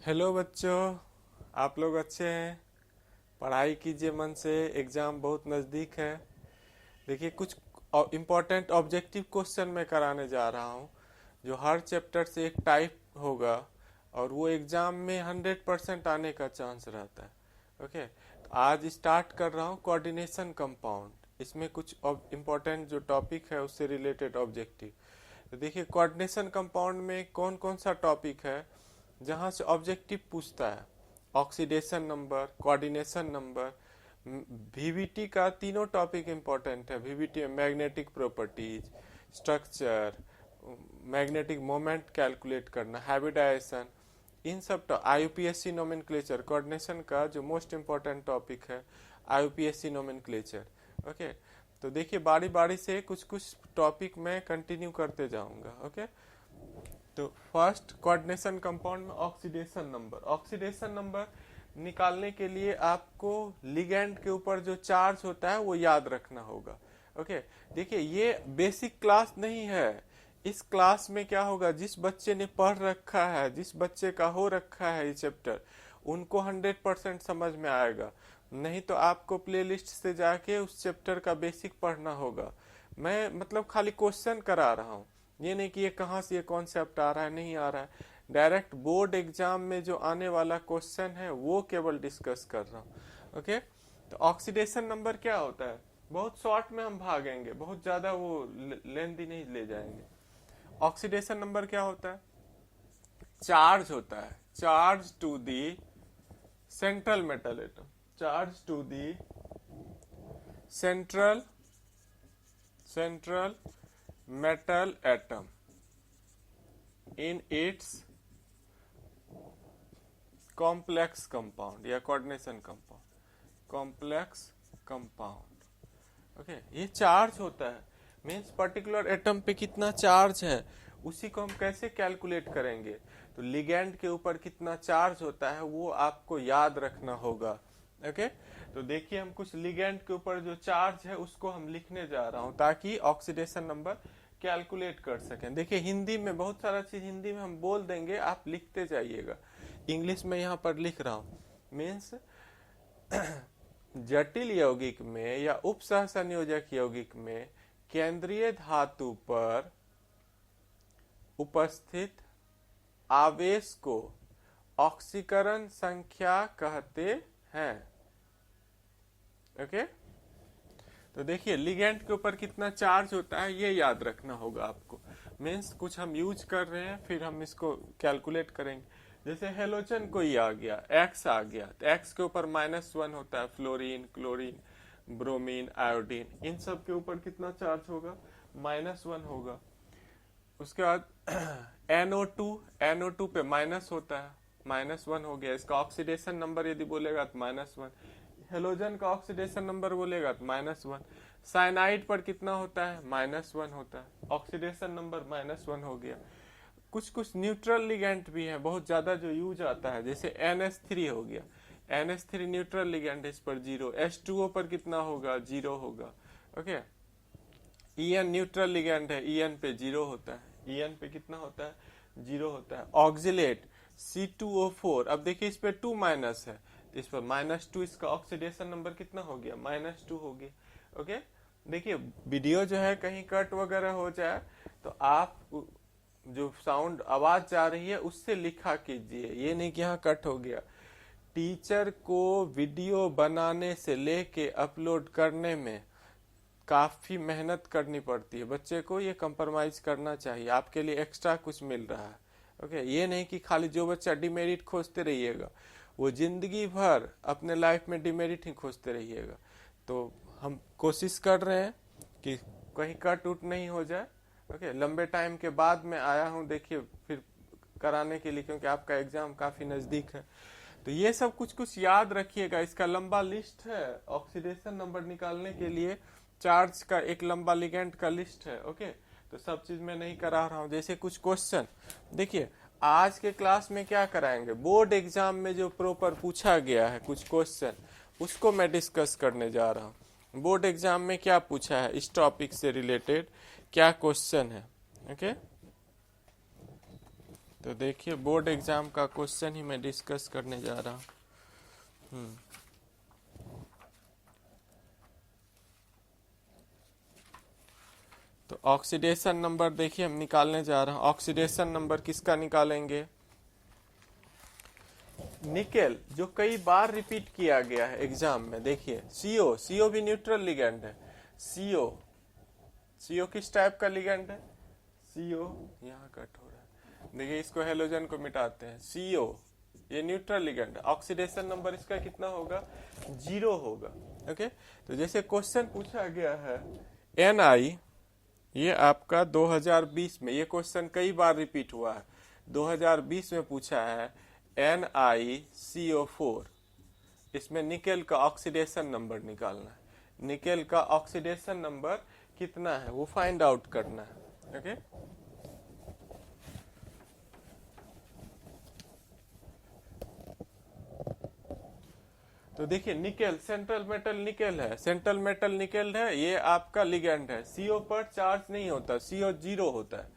Hello बच्चों, आप लोग अच्छे हैं? पढ़ाई कीजिए मन से, एग्ज़ाम बहुत नज़दीक है। देखिए, कुछ इम्पोर्टेंट ऑब्जेक्टिव क्वेश्चन मैं कराने जा रहा हूँ जो हर चैप्टर से एक टाइप होगा और वो एग्ज़ाम में 100% आने का चांस रहता है। ओके, तो आज स्टार्ट कर रहा हूँ कोऑर्डिनेशन कंपाउंड। इसमें कुछ इम्पोर्टेंट जो टॉपिक है उससे रिलेटेड ऑब्जेक्टिव। तो देखिए, कोऑर्डिनेशन कंपाउंड में कौन कौन सा टॉपिक है जहाँ से ऑब्जेक्टिव पूछता है। Oxidation number, coordination number, VVT का तीनों टॉपिक इंपॉर्टेंट है। वीवीटी में magnetic properties, structure, magnetic moment calculate करना, हाइब्रिडाइजेशन, इन सब आईयूपीएससी नोमेनक्लेचर, कोऑर्डिनेशन का जो मोस्ट इम्पोर्टेंट टॉपिक है आईयूपीएससी नोमेनक्लेचर। ओके, तो देखिए बारी बारी से कुछ कुछ टॉपिक मैं कंटिन्यू करते जाऊंगा। ओके, तो फर्स्ट कोऑर्डिनेशन कंपाउंड में ऑक्सीडेशन नंबर। ऑक्सीडेशन नंबर निकालने के लिए आपको लिगैंड के ऊपर जो चार्ज होता है वो याद रखना होगा। ओके, देखिए ये बेसिक क्लास नहीं है। इस क्लास में क्या होगा, जिस बच्चे ने पढ़ रखा है, जिस बच्चे का हो रखा है ये चैप्टर, उनको 100% समझ में आएगा। नहीं तो आपको प्लेलिस्ट से जाके उस चैप्टर का बेसिक पढ़ना होगा। मैं मतलब खाली क्वेश्चन करा रहा हूँ, ये नहीं कि ये कहाँ से ये कॉन्सेप्ट आ रहा है, नहीं आ रहा है। डायरेक्ट बोर्ड एग्जाम में जो आने वाला क्वेश्चन है वो केवल डिस्कस कर रहा हूँ। ओके, तो ऑक्सीडेशन नंबर क्या होता है, बहुत शॉर्ट में हम भागेंगे, बहुत ज्यादा वो लेंथी नहीं ले जाएंगे। ऑक्सीडेशन नंबर क्या होता है? चार्ज होता है, charge to the central metal atom, charge to the central central metal atom in its complex compound या coordination compound, complex compound। Okay, ये चार्ज होता है, मीन्स पर्टिकुलर एटम पे कितना चार्ज है उसी को हम कैसे कैलकुलेट करेंगे। तो लिगैंड के ऊपर कितना चार्ज होता है वो आपको याद रखना होगा। ओके, तो देखिए हम कुछ लिगैंड के ऊपर जो चार्ज है उसको हम लिखने जा रहा हूं ताकि ऑक्सीडेशन नंबर कैलकुलेट कर सकें। देखिए हिंदी में बहुत सारा चीज हिंदी में हम बोल देंगे, आप लिखते जाइएगा। इंग्लिश में यहाँ पर लिख रहा हूँ, मीन्स जटिल यौगिक में या उप सहसंयोजक यौगिक में केंद्रीय धातु पर उपस्थित आवेश को ऑक्सीकरण संख्या कहते हैं। ओके, तो देखिए लिगेंड के ऊपर कितना चार्ज होता है ये याद रखना होगा आपको। मीन्स कुछ हम यूज कर रहे हैं फिर हम इसको कैलकुलेट करेंगे। जैसे हेलोजन कोई आ गया, एक्स आ गया, तो एक्स के ऊपर -1 होता है। फ्लोरीन, क्लोरीन, ब्रोमीन, आयोडीन, इन सब के ऊपर कितना चार्ज होगा? -1 होगा। उसके बाद NO2, NO2 पे माइनस होता है, -1 हो गया। इसका ऑक्सीडेशन नंबर यदि बोलेगा तो -1। हेलोजन का ऑक्सीडेशन नंबर बोलेगा तो -1। साइनाइड पर कितना होता है? -1 होता है, ऑक्सीडेशन नंबर -1 हो गया। कुछ कुछ न्यूट्रल लिगेंड भी है बहुत ज्यादा जो यूज आता है, जैसे NH3 हो गया। NH3 न्यूट्रल लिगेंड, इस पर 0। H2O पर कितना होगा? 0 होगा। ओके, EN न्यूट्रल लिगेंड है, EN पे 0 होता है। EN पे कितना होता है? 0 होता है। ऑक्सिलेट C2O4, अब देखिए इस पे 2 माइनस है, इस पर -2, इसका ऑक्सीडेशन नंबर कितना हो गया? -2 हो गया। ओके, देखिए वीडियो जो है कहीं कट वगैरह हो जाए तो आप जो साउंड आवाज जा रही है उससे लिखा कीजिए, ये नहीं कि यहाँ कट हो गया। टीचर को वीडियो बनाने से लेके अपलोड करने में काफी मेहनत करनी पड़ती है, बच्चे को ये कंप्रोमाइज करना चाहिए, आपके लिए एक्स्ट्रा कुछ मिल रहा है। ओके, ये नहीं कि खाली जो बच्चा डिमेरिट खोजते रहिएगा, वो जिंदगी भर अपने लाइफ में डिमेरिट ही खोजते रहिएगा। तो हम कोशिश कर रहे हैं कि कहीं कट उट नहीं हो जाए। ओके, लंबे टाइम के बाद मैं आया हूँ देखिए फिर कराने के लिए, क्योंकि आपका एग्जाम काफी नजदीक है। तो ये सब कुछ कुछ याद रखिएगा, इसका लंबा लिस्ट है ऑक्सीडेशन नंबर निकालने के लिए। चार्ज का एक लंबा लिगेंड का लिस्ट है। ओके, तो सब चीज मैं नहीं करा रहा हूँ। जैसे कुछ क्वेश्चन देखिए, आज के क्लास में क्या कराएंगे, बोर्ड एग्जाम में जो प्रॉपर पूछा गया है कुछ क्वेश्चन, उसको मैं डिस्कस करने जा रहा हूँ। बोर्ड एग्जाम में क्या पूछा है, इस टॉपिक से रिलेटेड क्या क्वेश्चन है। ओके, तो देखिए बोर्ड एग्जाम का क्वेश्चन ही मैं डिस्कस करने जा रहा हूँ। तो ऑक्सीडेशन नंबर देखिए हम निकालने जा रहे हैं। ऑक्सीडेशन नंबर किसका निकालेंगे? निकेल, जो कई बार रिपीट किया गया है एग्जाम में। देखिए सीओ, सीओ भी न्यूट्रल लिगेंड है। सीओ, सीओ किस टाइप का लिगेंड है? सीओ यहाँ कट हो रहा है, देखिए इसको हेलोजन को मिटाते हैं। सीओ ये न्यूट्रल लिगेंड है, ऑक्सीडेशन नंबर इसका कितना होगा? 0 होगा। ओके, तो जैसे क्वेश्चन पूछा गया है NI, ये आपका 2020 में, ये क्वेश्चन कई बार रिपीट हुआ है। 2020 में पूछा है NiCO4, इसमें निकेल का ऑक्सीडेशन नंबर निकालना है। निकेल का ऑक्सीडेशन नंबर कितना है वो फाइंड आउट करना है। ओके, तो देखिए निकेल सेंट्रल मेटल निकेल है, सेंट्रल मेटल निकेल है, ये आपका लिगेंड है। सीओ पर चार्ज नहीं होता, सीओ 0 होता है।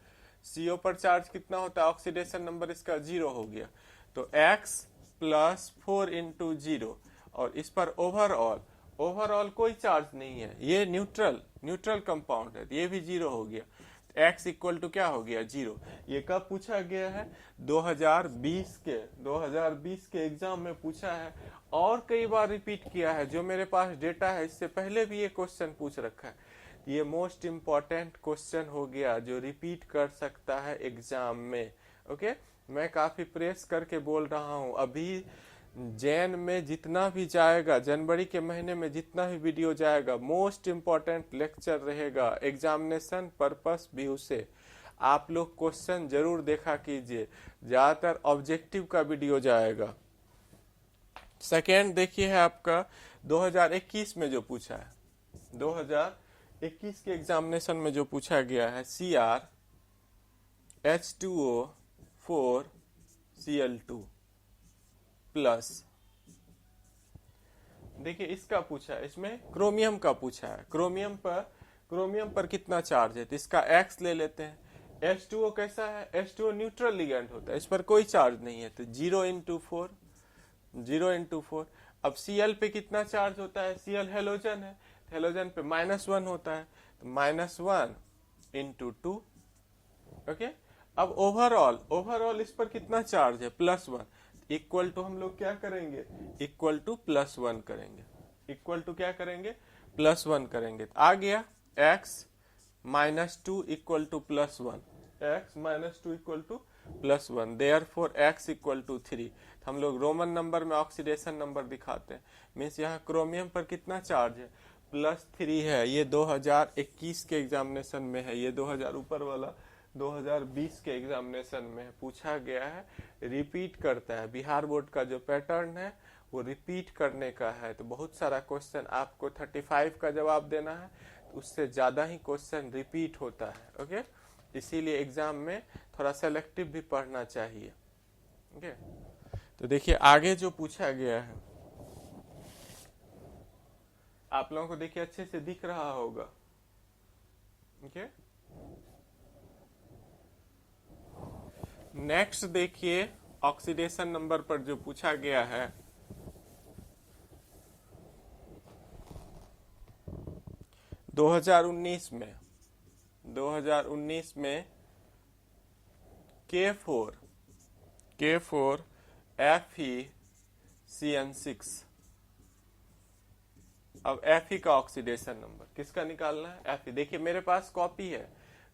सीओ पर चार्ज कितना होता है? ऑक्सीडेशन नंबर इसका 0 हो गया, तो x + 4 × 0, और इस पर ओवरऑल, ओवरऑल कोई चार्ज नहीं है, ये न्यूट्रल कंपाउंड है, ये भी 0 हो गया। x = क्या हो गया? 0। ये कब पूछा गया है? 2020 के एग्जाम में पूछा है, और कई बार रिपीट किया है। जो मेरे पास डेटा है इससे पहले भी ये क्वेश्चन पूछ रखा है। ये मोस्ट इम्पॉर्टेंट क्वेश्चन हो गया जो रिपीट कर सकता है एग्जाम में। ओके, मैं काफी प्रेस करके बोल रहा हूँ। अभी जैन में जितना भी जाएगा, जनवरी के महीने में जितना भी वीडियो जाएगा, मोस्ट इम्पॉर्टेंट लेक्चर रहेगा एग्जामिनेशन पर्पस व्यू से। आप लोग क्वेश्चन जरूर देखा कीजिए, ज्यादातर ऑब्जेक्टिव का वीडियो जाएगा। सेकेंड देखिए है आपका 2021 में जो पूछा है, 2021 के एग्जामिनेशन में जो पूछा गया है Cr H2O 4 Cl2 प्लस। देखिए इसका पूछा है, इसमें क्रोमियम का पूछा है। क्रोमियम पर कितना चार्ज है? तो इसका X ले लेते हैं। H2O कैसा है? H2O न्यूट्रल लिगेंड होता है, इस पर कोई चार्ज नहीं है, तो 0 × 4, 0 × 4। अब Cl पे कितना चार्ज होता है? Cl हेलोजन है, हेलोजन पे -1 होता है, तो -1 × 2। ओके, अब ओवरऑल इस पर कितना चार्ज है? +1, इक्वल टू हम लोग क्या करेंगे? इक्वल टू +1 करेंगे। इक्वल टू क्या करेंगे? +1 करेंगे। आ गया x -2 = +1, x -2 = +1, देयरफॉर x = 3। हम लोग रोमन नंबर में ऑक्सीडेशन नंबर दिखाते हैं। मीन्स यहाँ क्रोमियम पर कितना चार्ज है? +3 है। ये 2021 के एग्जामिनेशन में है, ये 2000 ऊपर वाला 2020 के एग्जामिनेशन में पूछा गया है। रिपीट करता है, बिहार बोर्ड का जो पैटर्न है वो रिपीट करने का है। तो बहुत सारा क्वेश्चन आपको 35 का जवाब देना है, तो उससे ज्यादा ही क्वेश्चन रिपीट होता है। ओके, इसीलिए एग्जाम में थोड़ा सेलेक्टिव भी पढ़ना चाहिए। ओके, तो देखिए आगे जो पूछा गया है, आप लोगों को देखिए अच्छे से दिख रहा होगा। ओके, नेक्स्ट देखिए ऑक्सीडेशन नंबर पर जो पूछा गया है, दो 2019 में K4 FeCN6। अब Fe का ऑक्सीडेशन नंबर किसका निकालना है? Fe। देखिए मेरे पास कॉपी है,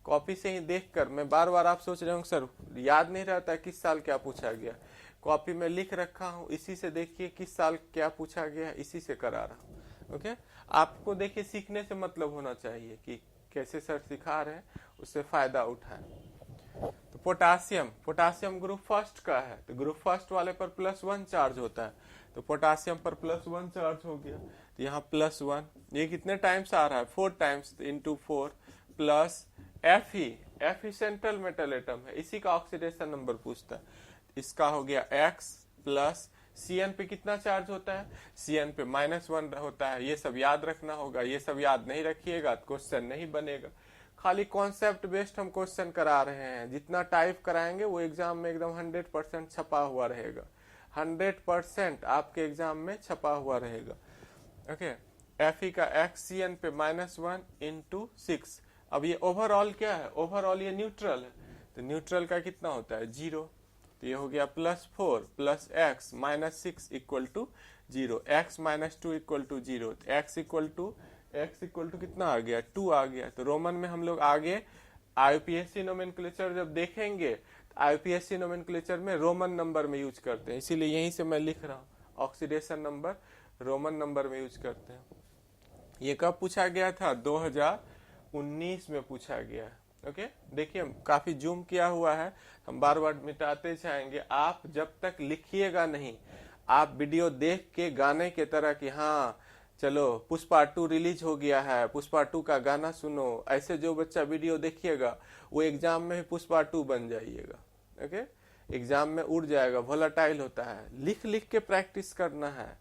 कॉपी से ही देखकर मैं बार बार, आप सोच रहे होंगे सर याद नहीं रहता किस साल क्या पूछा गया। कॉपी में लिख रखा हूँ, इसी से देखिए किस साल क्या पूछा गया, इसी से करा रहा हूँ। ओके, आपको देखिए सीखने से मतलब होना चाहिए कि कैसे सर सिखा रहे हैं, उससे फायदा उठाएं। तो पोटासियम ग्रुप फर्स्ट का है, तो ग्रुप फर्स्ट वाले पर +1 चार्ज होता है, तो पोटासियम पर +1 चार्ज हो गया। तो यहाँ +1, ये कितने टाइम्स आ रहा है? 4 times × 4 plus Fe central metal atom है, इसी का ऑक्सीडेशन नंबर पूछता है। इसका हो गया X प्लस Cn पे कितना चार्ज होता है? Cn पे -1 होता है। ये सब याद रखना होगा, ये सब याद नहीं रखिएगा तो क्वेश्चन नहीं बनेगा। खाली कॉन्सेप्ट बेस्ड हम क्वेश्चन करा रहे हैं। जितना टाइप कराएंगे वो एग्जाम में एकदम 100% छपा हुआ रहेगा, 100% आपके एग्जाम में छपा हुआ रहेगा। ओके, एफ ई का एक्स पे -1 इंटू 6। अब ये ओवरऑल क्या है, ओवरऑल ये न्यूट्रल है, तो न्यूट्रल का कितना होता है 0, तो ये हो गया +4 plus x -6 equal to 0, x -2 equal to 0, x equal to कितना आ गया 2 आ गया। तो रोमन में हम लोग आगे आईपीएससी नोमेनक्लेचर जब देखेंगे, तो आईपीएससी नोमेनक्लेचर में रोमन नंबर में यूज करते हैं, इसीलिए यहीं से मैं लिख रहा हूँ ऑक्सीडेशन नंबर रोमन नंबर में यूज करते हैं। ये कब पूछा गया था, 2019 में पूछा गया है। ओके, देखिए काफी जूम किया हुआ है, हम बार बार मिटाते जाएंगे। आप जब तक लिखिएगा नहीं, आप वीडियो देख के गाने के तरह कि हाँ चलो पुष्पा 2 रिलीज हो गया है, पुष्पा 2 का गाना सुनो, ऐसे जो बच्चा वीडियो देखिएगा वो एग्जाम में पुष्पा 2 बन जाइएगा। ओके, एग्जाम में उड़ जाएगा, वोलाटाइल होता है। लिख लिख के प्रैक्टिस करना है,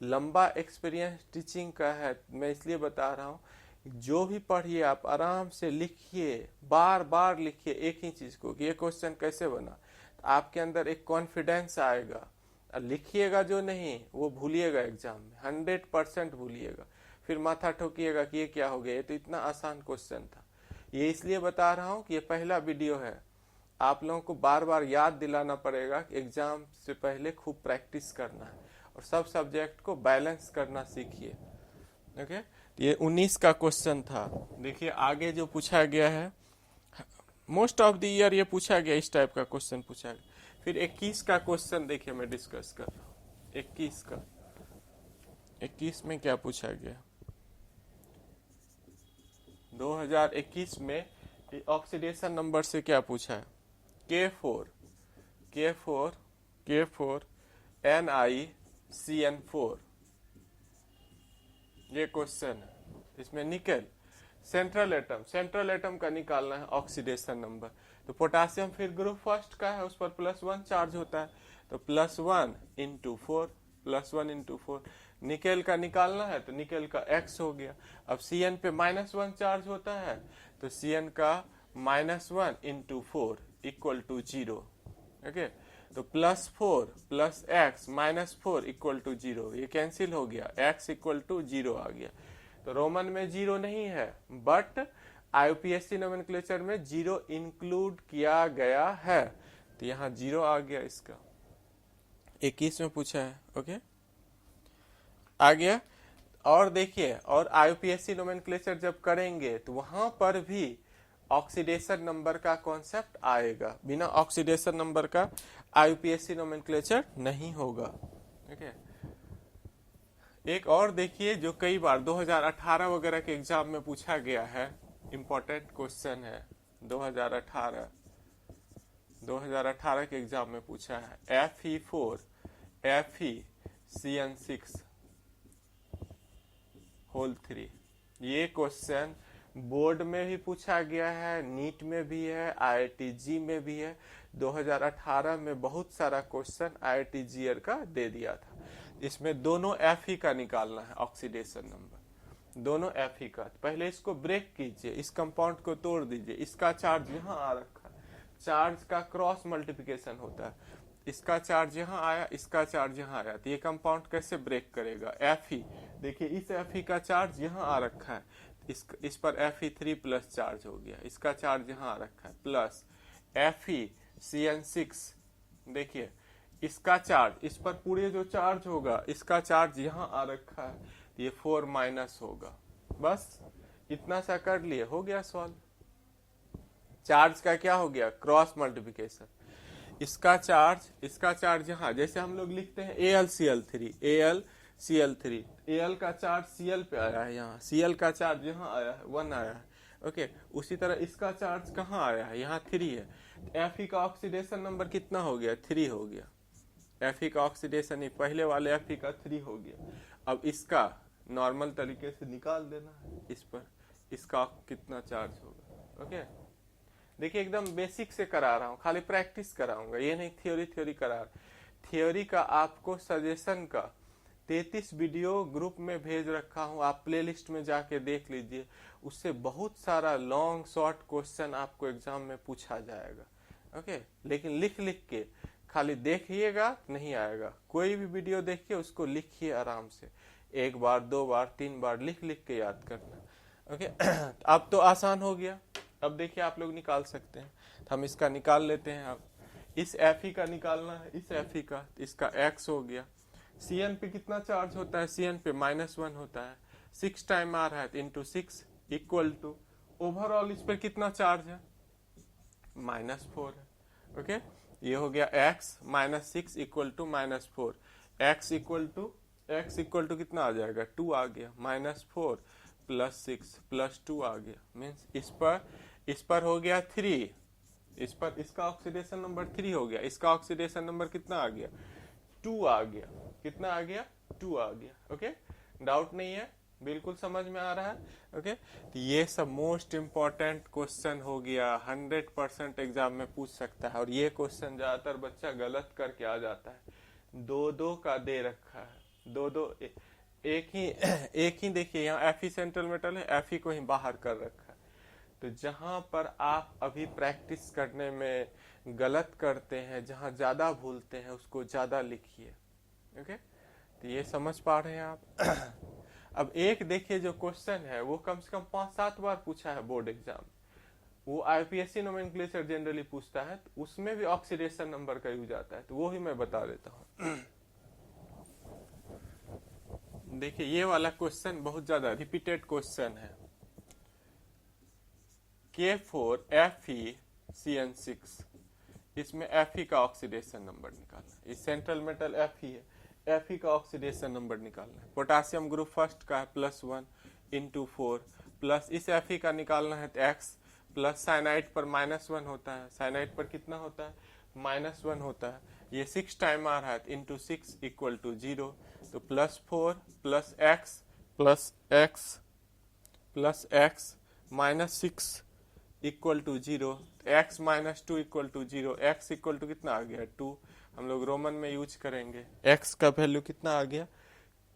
लंबा एक्सपीरियंस टीचिंग का है, मैं इसलिए बता रहा हूँ। जो भी पढ़िए आप आराम से लिखिए, बार बार लिखिए एक ही चीज को कि ये क्वेश्चन कैसे बना, तो आपके अंदर एक कॉन्फिडेंस आएगा। लिखिएगा जो नहीं वो भूलिएगा, एग्जाम में 100% भूलिएगा, फिर माथा ठोकिएगा कि ये क्या हो गया, ये तो इतना आसान क्वेश्चन था। ये इसलिए बता रहा हूँ कि ये पहला वीडियो है, आप लोगों को बार बार याद दिलाना पड़ेगा कि एग्जाम से पहले खूब प्रैक्टिस करना है और सब सब्जेक्ट को बैलेंस करना सीखिए। ओके, ये 19 का क्वेश्चन था। देखिए आगे जो पूछा गया है, मोस्ट ऑफ द ईयर ये पूछा गया, इस टाइप का क्वेश्चन पूछा गया। फिर 21 का क्वेश्चन देखिए मैं डिस्कस कर रहा हूँ। 21 में क्या पूछा गया, 2021 में ऑक्सीडेशन नंबर से क्या पूछा है, K4 NiCN4, ये क्वेश्चन है। इसमें निकल सेंट्रल एटम का निकालना है ऑक्सीडेशन नंबर। तो पोटासियम फिर ग्रुप फर्स्ट का है, उस पर +1 चार्ज होता है, तो +1 × 4 निकेल का निकालना है, तो निकेल का X हो गया। अब Cn पे -1 चार्ज होता है, तो Cn का -1 × 4 इक्वल टू 0। ओके, तो +4 + x -4 इक्वल टू 0, ये कैंसिल हो गया, x इक्वल टू 0 आ गया। तो रोमन में 0 नहीं है, बट आईपीएससी नोमेनक्लेचर में 0 इंक्लूड किया गया है, तो यहाँ 0 आ गया इसका। 21 में पूछा है। ओके, आ गया। और देखिए, और आईपीएससी नोमेनक्लेचर जब करेंगे तो वहां पर भी ऑक्सीडेशन नंबर का कॉन्सेप्ट आएगा, बिना ऑक्सीडेशन नंबर का आईपीएससी नोमेनक्लेचर नहीं होगा। ठीक है, एक और देखिए जो कई बार 2018 वगैरह के एग्जाम में पूछा गया है, इंपॉर्टेंट क्वेश्चन है, 2018 के एग्जाम में पूछा है, Fe4 FeCN6 होल 3। ये क्वेश्चन बोर्ड में भी पूछा गया है, नीट में भी है, IIT-JEE में भी है। 2018 में बहुत सारा क्वेश्चन IIT-JEE का दे दिया था। इसमें दोनों Fe का निकालना है ऑक्सीडेशन नंबर, दोनों Fe का। पहले इसको ब्रेक कीजिए, इस कंपाउंड को तोड़ दीजिए, इसका चार्ज यहाँ आ रखा है, चार्ज का क्रॉस मल्टीप्लिकेशन होता है, इसका चार्ज यहाँ आया, इसका चार्ज यहाँ आया, तो ये कंपाउंड कैसे ब्रेक करेगा, Fe। देखिए इस Fe का चार्ज यहाँ आ रखा है, इस पर Fe3+ चार्ज हो गया, इसका चार्ज यहाँ आ रखा है, प्लस FeCN6। देखिए इसका चार्ज, इस पर पूरे जो चार्ज होगा, इसका चार्ज यहाँ आ रखा है, ये 4- होगा। बस इतना सा कर लिए, हो गया सॉल्व। चार्ज का क्या हो गया, क्रॉस मल्टीप्लिकेशन। इसका चार्ज यहाँ, जैसे हम लोग लिखते हैं AlCl3 Al का चार्ज Cl पे आया है, यहाँ Cl का चार्ज यहाँ आया है, 1 आया है। ओके, उसी तरह इसका चार्ज कहाँ आया है, यहाँ 3 है। Fe का ऑक्सीडेशन नंबर कितना हो गया, 3 हो गया। Fe का ऑक्सीडेशन, पहले वाले Fe का 3 हो गया। अब इसका नॉर्मल तरीके से निकाल देना है, इस पर इसका कितना चार्ज होगा। ओके, देखिए एकदम बेसिक से करा रहा हूँ, खाली प्रैक्टिस कराऊंगा, ये नहीं थ्योरी करा। थ्योरी का आपको सजेशन का 33 वीडियो ग्रुप में भेज रखा हूँ, आप प्लेलिस्ट में जाके देख लीजिए। उससे बहुत सारा लॉन्ग शॉर्ट क्वेश्चन आपको एग्जाम में पूछा जाएगा। ओके, लेकिन लिख लिख के, खाली देखिएगा नहीं आएगा। कोई भी वीडियो देखिए, उसको लिखिए आराम से, 1 बार 2 बार 3 बार लिख लिख के याद करना। ओके अब तो आसान हो गया। अब देखिए आप लोग निकाल सकते हैं, हम इसका निकाल लेते हैं। अब इस एफ का निकालना है, इस एफ का, इसका एक्स हो गया। Cn पे कितना चार्ज होता है? Cn पे -1 होता है, 6 टाइम आ रहा है, इंटू 6 इक्वल टू ओवरऑल इस पर कितना चार्ज है? -4 है। ओके, ये हो गया x -6 equal to -4। x equal to कितना आ जाएगा? 2 आ गया। -4 + 6 + 2 आ गया। मीन्स इस पर हो गया 3, इस पर इसका ऑक्सीडेशन नंबर 3 हो गया। इसका ऑक्सीडेशन नंबर कितना आ गया? 2 आ गया। कितना आ गया? 2 आ गया। ओके, डाउट नहीं है, बिल्कुल समझ में आ रहा है। ओके, तो ये सब मोस्ट इम्पोर्टेंट क्वेश्चन हो गया, 100% एग्जाम में पूछ सकता है। और ये क्वेश्चन ज्यादातर बच्चा गलत करके आ जाता है। 2-2 का दे रखा है, 2-2 एक ही देखिए, यहाँ एफ सेंट्रल मेटल है, एफ को ही बाहर कर रखा है। तो जहां पर आप अभी प्रैक्टिस करने में गलत करते हैं, जहां ज्यादा भूलते हैं, उसको ज्यादा लिखिए। ओके, तो ये समझ पा रहे हैं आप? अब एक देखिए जो क्वेश्चन है वो कम से कम 5-7 बार पूछा है बोर्ड एग्जाम। वो आईपीएससी नोमेनक्लेचर जनरली पूछता है, तो उसमें भी ऑक्सीडेशन नंबर का यूज आता है, तो वो ही मैं बता देता हूँ। देखिए ये वाला क्वेश्चन बहुत ज्यादा रिपीटेड क्वेश्चन है। K4Fe(CN6), इसमें Fe का ऑक्सीडेशन नंबर निकालना। इस सेंट्रल मेटल Fe है, Fe का ऑक्सीडेशन नंबर निकालना है। पोटासियम ग्रुप फर्स्ट का है +1 × 4, प्लस इस Fe का निकालना है तो x, प्लस साइनाइड पर -1 होता है। साइनाइड पर कितना होता है? -1 होता है। ये 6 टाइम आ रहा है, इंटू 6 इक्वल टू 0। तो +4 + x -6 equal to 0। x -2 equal to 0। x equal to कितना आ गया? 2। हम लोग रोमन में यूज करेंगे। x का वैल्यू कितना आ गया?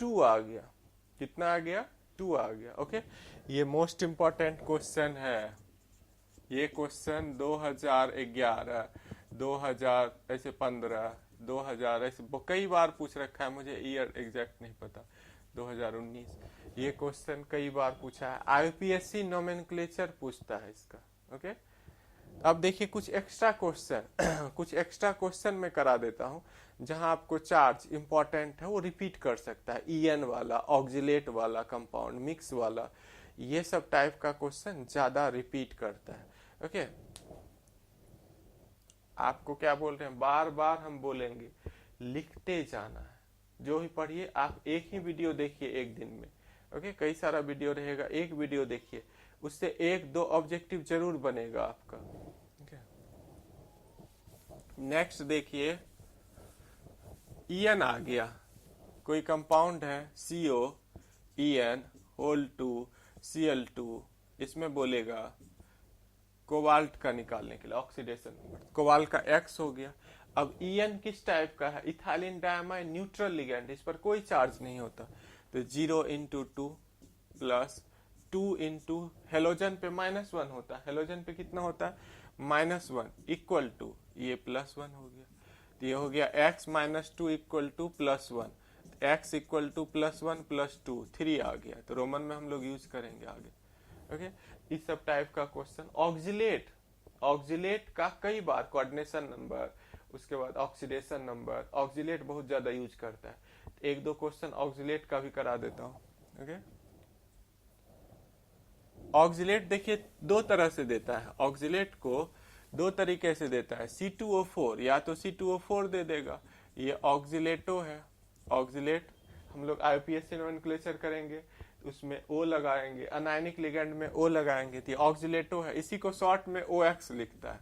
2 आ गया। कितना आ गया? 2 आ गया। ओके, ये मोस्ट इम्पोर्टेंट क्वेश्चन है। ये क्वेश्चन 2011, 2000 ऐसे 15, 2000 ऐसे कई बार पूछ रखा है। मुझे ईयर एग्जैक्ट नहीं पता, 2019 ये क्वेश्चन कई बार पूछा है। आईपीएससी नोमेनक्लेचर पूछता है इसका। ओके, अब देखिए कुछ एक्स्ट्रा क्वेश्चन मैं करा देता हूं, जहां आपको चार्ज इंपॉर्टेंट है वो रिपीट कर सकता है। ईएन वाला, ऑक्जिलेट वाला, कंपाउंड मिक्स वाला, ये सब टाइप का क्वेश्चन ज्यादा रिपीट करता है। ओके, आपको क्या बोल रहे हैं, बार बार हम बोलेंगे, लिखते जाना है। जो भी पढ़िए, आप एक ही वीडियो देखिए एक दिन में। ओके, कई सारा वीडियो रहेगा, एक वीडियो देखिए, उससे 1-2 ऑब्जेक्टिव जरूर बनेगा आपका। नेक्स्ट देखिए, ईएन आ गया, कोई कंपाउंड है CO EN(2) Cl2, इसमें बोलेगा कोबाल्ट का निकालने के लिए ऑक्सीडेशन नंबर। कोबाल्ट का X हो गया। अब EN किस टाइप का है? इथाइलिन डायमाइन न्यूट्रल लिगेंड, इस पर कोई चार्ज नहीं होता। तो 0 × 2 + 2 × हेलोजन पे -1 होता है। हेलोजन पे कितना होता है? -1 इक्वल टू, ये +1 हो गया। तो ये हो गया x -2 equal to +1। x equal to +1 + 2, 3 आ गया। तो रोमन में हम लोग यूज करेंगे आगे। ओके, इस सब टाइप का क्वेश्चन। ऑक्जिलेट का कई बार कोऑर्डिनेशन नंबर, उसके बाद ऑक्सीडेशन नंबर, ऑक्जिलेट बहुत ज्यादा यूज करता है। 1-2 क्वेश्चन ऑक्जिलेट का भी करा देता हूँ। ओके, ऑक्जिलेट देखिए 2 तरह से देता है। ऑक्जिलेट को 2 तरीके से देता है। C2O4, या तो C2O4 दे देगा, ये ऑक्जिलेटो है। ऑक्जिलेट हम लोग आईपीएससी नोमेनक्लेचर करेंगे, उसमें O लगाएंगे, अनायनिक लिगेंड में O लगाएंगे, तो ऑक्जिलेटो है। इसी को शॉर्ट में OX लिखता है।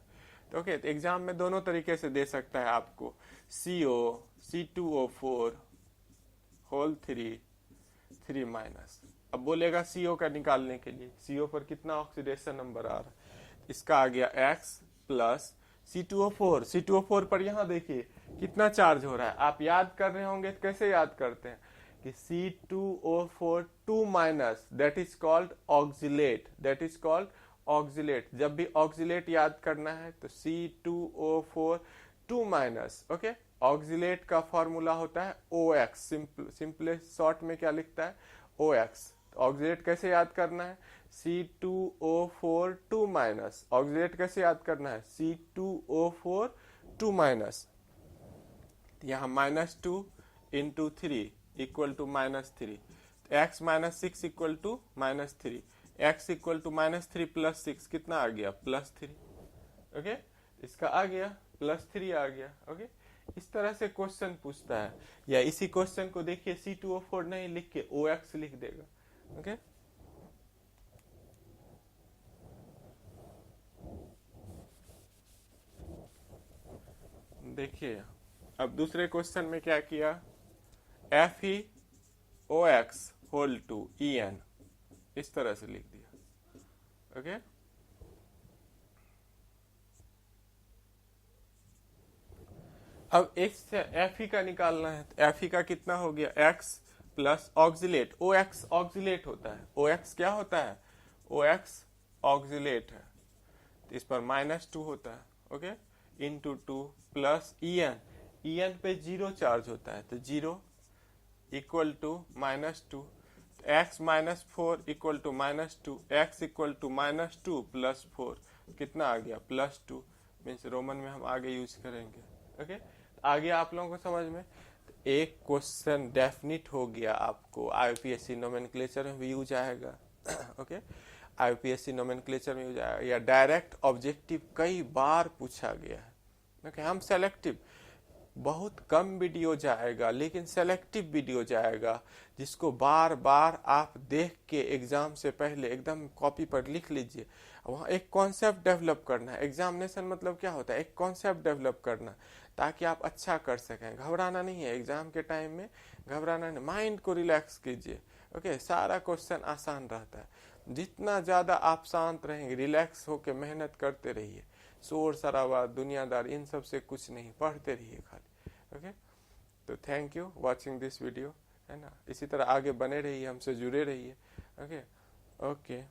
तो ओके, तो एग्जाम में दोनों तरीके से दे सकता है आपको, CO C2O4 होल 3 अब बोलेगा CO का निकालने के लिए, CO पर कितना ऑक्सीडेशन नंबर आ रहा है? इसका आ गया X प्लस C2O4 पर यहाँ देखिए कितना चार्ज हो रहा है। आप याद कर रहे होंगे तो कैसे याद करते हैं कि C2O4 2 minus, that is called oxalate, that is called oxalate. जब भी ऑक्सिलेट याद करना है तो C2O4 2 माइनस, ओके। ऑक्सिलेट का फॉर्मूला होता है OX, सिंपल शॉर्ट में क्या लिखता है, OX। ऑक्सिलेट कैसे याद करना है, C2O4 2 माइनस। ऑक्सिलेट कैसे याद करना है, C2O4 2 माइनस। यहाँ -2 into 3 equal to -3, x -6 equal to -3, x equal to -3 plus 6 कितना आ गया, +3, ओके। इसका आ गया +3 आ गया, ओके। इस तरह से क्वेश्चन पूछता है, या इसी क्वेश्चन को देखिए C2O4 नहीं लिख के OX लिख देगा, ओके। देखिए अब दूसरे क्वेश्चन में क्या किया, FeOX होल टू En, इस तरह से लिख दिया, ओके। अब H से Fe का निकालना है, तो Fe का कितना हो गया, x plus oxalate, OX oxalate होता है, OX क्या होता है, OX ऑक्सिलेट है, तो इस पर -2 होता है, ओके, इंटू 2 प्लस En पे 0 चार्ज होता है, तो 0 equal to -2, x -4 equal to -2, x equal to -2 plus 4 कितना आ गया, +2, मीन्स रोमन में हम आगे यूज करेंगे, ओके। आगे आप लोगों को समझ में, तो एक क्वेश्चन डेफिनिट हो गया आपको, IUPAC नोमेनक्लेचर में भी यूज आएगा, ओके। IUPAC नोमेनक्लेचर में यूज आएगा, या डायरेक्ट ऑब्जेक्टिव कई बार पूछा गया है, ओके। हम सेलेक्टिव, बहुत कम वीडियो जाएगा लेकिन सेलेक्टिव वीडियो जाएगा, जिसको बार बार आप देख के एग्जाम से पहले एकदम कॉपी पर लिख लीजिए। वहाँ एक कॉन्सेप्ट डेवलप करना है, एग्जामिनेशन मतलब क्या होता है, एक कॉन्सेप्ट डेवलप करना, ताकि आप अच्छा कर सकें। घबराना नहीं है एग्जाम के टाइम में, घबराना नहीं, माइंड को रिलैक्स कीजिए, ओके। सारा क्वेश्चन आसान रहता है, जितना ज़्यादा आप शांत रहेंगे, रिलैक्स होकर मेहनत करते रहिए, शोर शराबा दुनियादार इन सब से कुछ नहीं, पढ़ते रहिए खाली, ओके। तो thank you watching this video, है ना। इसी तरह आगे बने रहिए, हमसे जुड़े रहिए, ओके ओके।